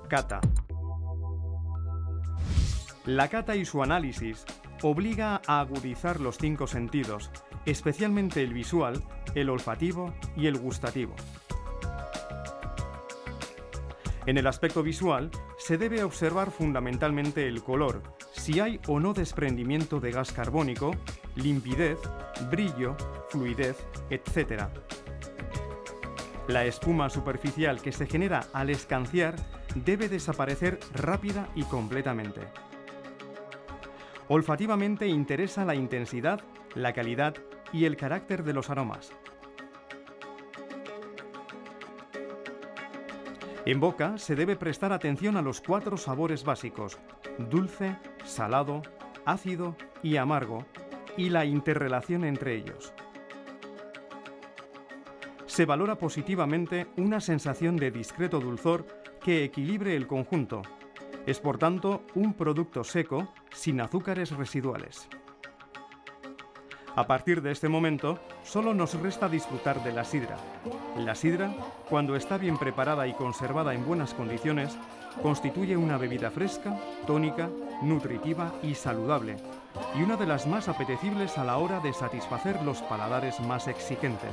Cata. La cata y su análisis obliga a agudizar los 5 sentidos, especialmente el visual, el olfativo y el gustativo. En el aspecto visual, se debe observar fundamentalmente el color, si hay o no desprendimiento de gas carbónico, limpidez, brillo, fluidez, etc. La espuma superficial que se genera al escanciar debe desaparecer rápida y completamente. Olfativamente interesa la intensidad, la calidad y el carácter de los aromas. En boca se debe prestar atención a los 4 sabores básicos: dulce, salado, ácido y amargo, y la interrelación entre ellos. Se valora positivamente una sensación de discreto dulzor que equilibre el conjunto. Es por tanto un producto seco, sin azúcares residuales. A partir de este momento, solo nos resta disfrutar de la sidra. La sidra, cuando está bien preparada y conservada en buenas condiciones, constituye una bebida fresca, tónica, nutritiva y saludable, y una de las más apetecibles a la hora de satisfacer los paladares más exigentes.